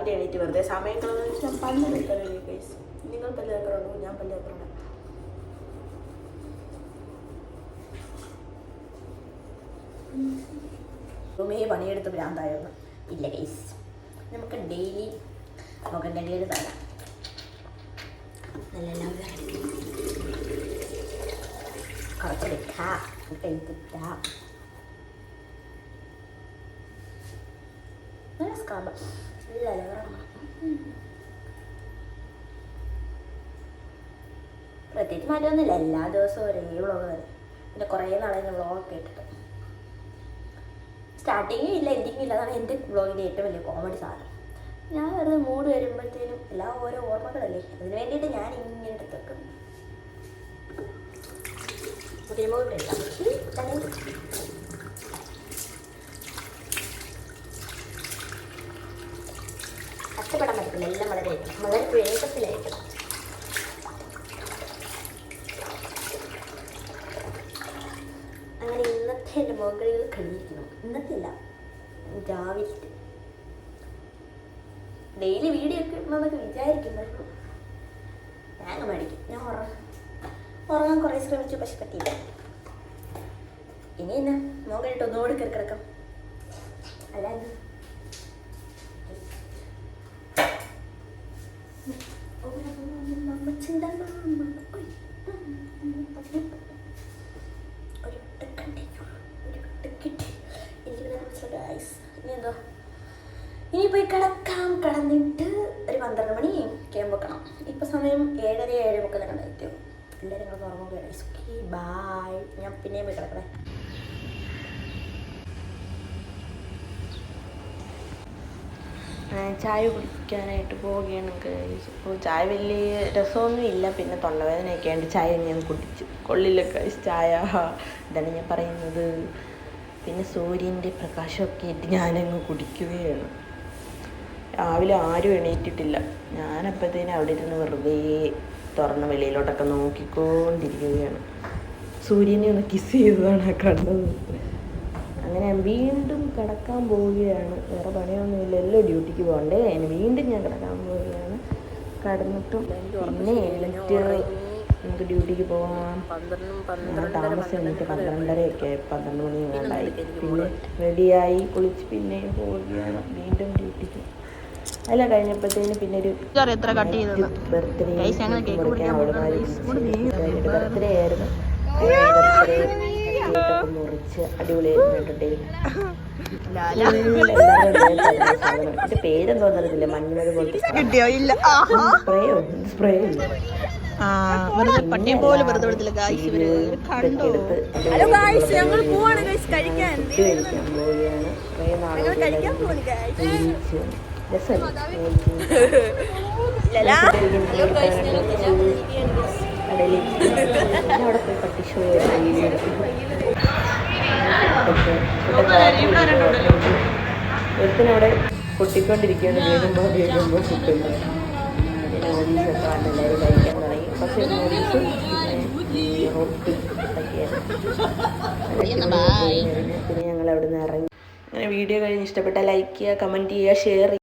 രാവിലെ എണീറ്റ് വെറുതെ സമയം കളഞ്ഞു വെച്ചാൽ പല്ല് വെക്കാറില്ല ഗൈസ്. നിങ്ങൾ പല്ല് വെക്കാറുണ്ടോ? ഞാൻ പല്ല് വെക്കാറുണ്ട്. റൂമേ പണിയെടുത്ത് ഭ്രാന്തായിരുന്നു. ഇല്ല ഗൈസ്, നമുക്ക് ഡെയിലി മുഖം കണ്ടിയിട്ട് തരാം. നല്ല കുറച്ചെടുക്കാം, എടുത്തിട്ടാം. നല്ല സ്കാമ്പ്, നല്ല പ്രത്യേകിച്ച് മാറ്റമൊന്നുമില്ല. എല്ലാ ദിവസവും ഒരേ വ്ളോഗ് വരും. പിന്നെ കുറേ നാളെ വ്ളോഗൊക്കെ ഇട്ടിട്ട് സ്റ്റാർട്ടിങ്ങും ഇല്ല എൻഡിങ്ങും ഇല്ല. അതാണ് എൻ്റെ വ്ളോഗിൻ്റെ ഏറ്റവും വലിയ കോമഡി സാധനം. ഞാൻ വെറുതെ മൂഡ് വരുമ്പോഴത്തേനും എല്ലാം ഓരോ ഓർമ്മകളല്ലേ, അതിന് വേണ്ടിയിട്ട് ഞാൻ ഇങ്ങനെ എടുത്ത് വെക്കും. കഷ്ടപ്പെടാൻ പറ്റില്ല, എല്ലാം വളരെ വേഗത്തിലായിരിക്കണം. അങ്ങനെ ഇന്നത്തെ എൻ്റെ മുകളിൽ കഴിഞ്ഞിരിക്കുന്നു. ഇന്നത്തെയില്ല, രാവിലെ ഡെയിലി വീഡിയോ ഒക്കെ ഇടണമെന്നൊക്കെ വിചാരിക്കുന്നത്. ഞാൻ മേടിക്കും. ഞാൻ ഉറങ്ങാൻ കുറേ ശ്രമിച്ചു, പക്ഷെ പറ്റിയില്ല. ഇനി എന്നാ മുകളിലിട്ട് ഒന്നുകൂടി കയറി കിടക്കാം. അല്ലാതെ ഇനി പോയി കിടക്കാം. കിടന്നിട്ട് ഒരു 12 മണി കേം വെക്കണം. ഇപ്പം സമയം 7:30 7:30 കണ്ടെത്തും. എല്ലാവരും കൂടെ ഉറങ്ങുകയാണ്. ബായ്. ഞാൻ പിന്നെയും പോയി കിടക്കണേ. ചായ കുടിക്കാനായിട്ട് പോവുകയാണ്. ഇപ്പോൾ ചായ വലിയ രസമൊന്നും ഇല്ല, പിന്നെ തൊണ്ടവേദനയൊക്കെ ആയിട്ട് ചായ ഞാൻ കുടിച്ചു. കൊള്ളില്ല ചായ, ഇതാണ് ഞാൻ പറയുന്നത്. പിന്നെ സൂര്യൻ്റെ പ്രകാശമൊക്കെ ഇട്ട് ഞാനങ്ങ് കുടിക്കുകയാണ്. രാവിലെ ആരും എണീറ്റിട്ടില്ല. ഞാനപ്പോഴത്തേനും അവിടെ ഇരുന്ന് വെറുതെ തുറന്ന വെളിയിലോട്ടൊക്കെ നോക്കിക്കൊണ്ടിരിക്കുകയാണ്. സൂര്യനെ ഒന്ന് കിസ് ചെയ്തതാണ് കണ്ടത്. അങ്ങനെ വീണ്ടും കിടക്കാൻ പോവുകയാണ്. വേറെ പണിയൊന്നുമില്ല, എല്ലാം ഡ്യൂട്ടിക്ക് പോകണ്ടേ. അതിന് വീണ്ടും ഞാൻ കിടക്കാൻ പോവുകയാണ്. കിടന്നിട്ടും പിന്നെ എഴുന്നേറ്റ് നമുക്ക് ഡ്യൂട്ടിക്ക് പോകാം. ഞങ്ങൾ താമസം എണീറ്റ് 12:30 12 മണി വേണ്ടായി. പിന്നെ റെഡിയായി കുളിച്ച് പിന്നെയും പോവുകയാണ് വീണ്ടും ഡ്യൂട്ടിക്ക്. അതെല്ലാം കഴിഞ്ഞപ്പോഴത്തേന് പിന്നെ ഒരു ബർത്ത്ഡേ മുറിക്കാൻ അവളുമാർ ബർത്ത്ഡേ ആയിരുന്നു. കേക്കൊക്കെ മുറിച്ച് അടിപൊളിയായിരുന്നു. എന്റെ പേരെന്തോന്ന് അറിയത്തില്ല. മഞ്ഞൾ പോലത്തെ സ്പ്രേ ഇല്ല. പട്ടിയെ പോലെ വെറുതെ എടുത്തില്ല. കഴിക്കാൻ പോവുകയാണ്. കുറേ അവിടെ പോയി പട്ടി ഷോ ഒരുത്തിനവിടെ പൊട്ടിക്കൊണ്ടിരിക്കുകയാണ്. വേഗമ്പോൾ കിട്ടുന്നു. പിന്നെ നൂഡിൽസൊക്കെ വന്ന് എല്ലാവരും കഴിക്കാൻ തുടങ്ങി. പക്ഷേ നൂഡിൽസ് പിന്നെ റൊട്ടി ഒക്കെയാണ്. പിന്നെ ഞങ്ങൾ അവിടെ നിന്ന് ഇറങ്ങി. അങ്ങനെ വീഡിയോ കഴിഞ്ഞ് ഇഷ്ടപ്പെട്ടാൽ ലൈക്ക് ചെയ്യുക, കമൻറ്റ് ചെയ്യുക, ഷെയർ ചെയ്യുക.